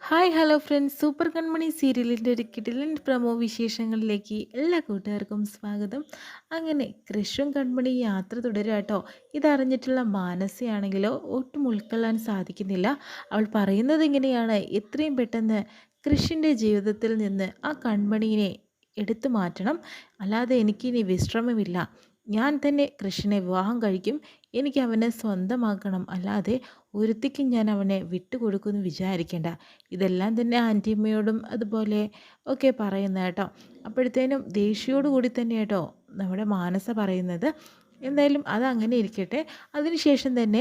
Hi hello friends, super കൺമണി സീരിയലിൻ്റെ ഒരു കിടിലൻ പ്രമോ വിശേഷങ്ങളിലേക്ക് എല്ലാ കൂട്ടുകാർക്കും സ്വാഗതം. അങ്ങനെ കൃഷും കൺമണി യാത്ര തുടരുക കേട്ടോ. ഇതറിഞ്ഞിട്ടുള്ള മാനസയാണെങ്കിലോ ഒട്ടും ഉൾക്കൊള്ളാൻ സാധിക്കുന്നില്ല. അവൾ പറയുന്നത് ഇങ്ങനെയാണ്: എത്രയും പെട്ടെന്ന് കൃഷിൻ്റെ ജീവിതത്തിൽ നിന്ന് ആ കൺമണീനെ എടുത്തു മാറ്റണം, അല്ലാതെ എനിക്കിനി വിശ്രമമില്ല. ഞാൻ തന്നെ കൃഷിനെ വിവാഹം കഴിക്കും, എനിക്ക് അവനെ സ്വന്തമാക്കണം, അല്ലാതെ ഒരുത്തിക്കും ഞാൻ അവനെ വിട്ടുകൊടുക്കുമെന്ന് വിചാരിക്കേണ്ട. ഇതെല്ലാം തന്നെ ആൻറ്റിയമ്മയോടും അതുപോലെ ഒക്കെ പറയുന്നത് കേട്ടോ. അപ്പോഴത്തേനും ദേഷ്യോടു കൂടി തന്നെ കേട്ടോ നമ്മുടെ മാനസ പറയുന്നത്. എന്തായാലും അതങ്ങനെ ഇരിക്കട്ടെ. അതിനുശേഷം തന്നെ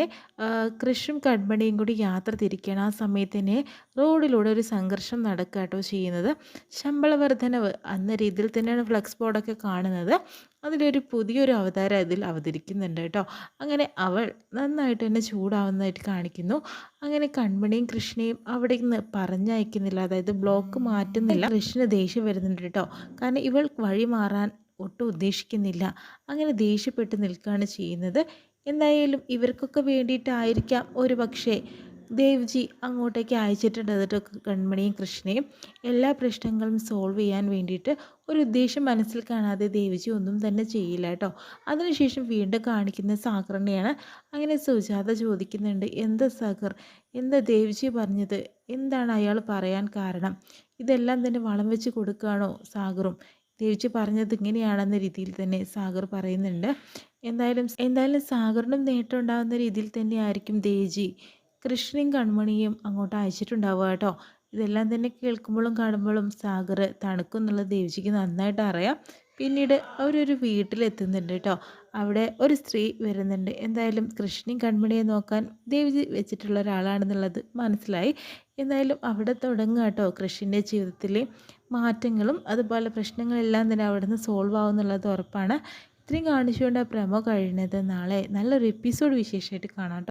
കൃഷും കൺമണിയും കൂടി യാത്ര തിരിക്കുകയാണ്. ആ സമയത്ത് തന്നെ റോഡിലൂടെ ഒരു സംഘർഷം നടക്കുക കേട്ടോ ചെയ്യുന്നത്. ശമ്പള വർധനവ് എന്ന രീതിയിൽ തന്നെയാണ് ഫ്ലെക്സ് ബോർഡൊക്കെ കാണുന്നത്. അതിലൊരു പുതിയൊരു അവതാരം ഇതിൽ അവതരിക്കുന്നുണ്ട് കേട്ടോ. അങ്ങനെ അവൾ നന്നായിട്ട് തന്നെ ചൂടാവുന്നതായിട്ട് കാണിക്കുന്നു. അങ്ങനെ കൺമണിയും കൃഷ്ണയും അവിടെ നിന്ന് പറഞ്ഞയക്കുന്നില്ല, അതായത് ബ്ലോക്ക് മാറ്റുന്നില്ല. കൃഷ്ണന് ദേഷ്യം വരുന്നുണ്ട് കേട്ടോ. കാരണം ഇവൾ വഴി മാറാൻ ഒട്ടും ഉദ്ദേശിക്കുന്നില്ല. അങ്ങനെ ദേഷ്യപ്പെട്ട് നിൽക്കുകയാണ് ചെയ്യുന്നത്. എന്തായാലും ഇവർക്കൊക്കെ വേണ്ടിയിട്ടായിരിക്കാം ഒരു പക്ഷേ ദേവ്ജി അങ്ങോട്ടേക്ക് അയച്ചിട്ടുണ്ട് കേട്ടോ കൺമണിയും കൃഷ്ണയും. എല്ലാ പ്രശ്നങ്ങളും സോൾവ് ചെയ്യാൻ വേണ്ടിയിട്ട് ഒരു ഉദ്ദേശം മനസ്സിൽ കാണാതെ ദേവ്ജി ഒന്നും തന്നെ ചെയ്യില്ല കേട്ടോ. അതിനുശേഷം വീണ്ടും കാണിക്കുന്ന സാഗറിനെയാണ്. അങ്ങനെ സുജാത ചോദിക്കുന്നുണ്ട്: എന്താ സാഗർ, എന്താ ദേവ്ജി പറഞ്ഞത്, എന്താണ് അയാൾ പറയാൻ കാരണം? ഇതെല്ലാം തന്നെ വളം വെച്ച് കൊടുക്കുകയാണോ സാഗറും? ദേവ്ജി പറഞ്ഞത് ഇങ്ങനെയാണെന്ന രീതിയിൽ തന്നെ സാഗർ പറയുന്നുണ്ട്. എന്തായാലും സാഗറിനും നേട്ടം ഉണ്ടാകുന്ന രീതിയിൽ തന്നെ ആയിരിക്കും ദേവ്ജി കൃഷ്ണയും കൺമണിയും അങ്ങോട്ട് അയച്ചിട്ടുണ്ടാവുക കേട്ടോ. ഇതെല്ലാം തന്നെ കേൾക്കുമ്പോഴും കാണുമ്പോഴും സാഗർ തണുക്കും എന്നുള്ളത് ദേവ്ജിക്ക് നന്നായിട്ട് അറിയാം. പിന്നീട് അവരൊരു വീട്ടിലെത്തുന്നുണ്ട് കേട്ടോ. അവിടെ ഒരു സ്ത്രീ വരുന്നുണ്ട്. എന്തായാലും കൃഷ്ണയും കൺമണിയെ നോക്കാൻ ദേവ്ജി വെച്ചിട്ടുള്ള ഒരാളാണെന്നുള്ളത് മനസ്സിലായി. എന്തായാലും അവിടെ തുടങ്ങുക കേട്ടോ കൃഷിൻ്റെ ജീവിതത്തിലെ മാറ്റങ്ങളും അതുപോലെ പ്രശ്നങ്ങളെല്ലാം തന്നെ അവിടെ നിന്ന് സോൾവ് ആവും എന്നുള്ളത് ഉറപ്പാണ്. ഇത്രയും കാണിച്ചുകൊണ്ട് ആ പ്രമോ കഴിയുന്നത്. നാളെ നല്ലൊരു എപ്പിസോഡ് വിശേഷമായിട്ട് കാണാം കേട്ടോ.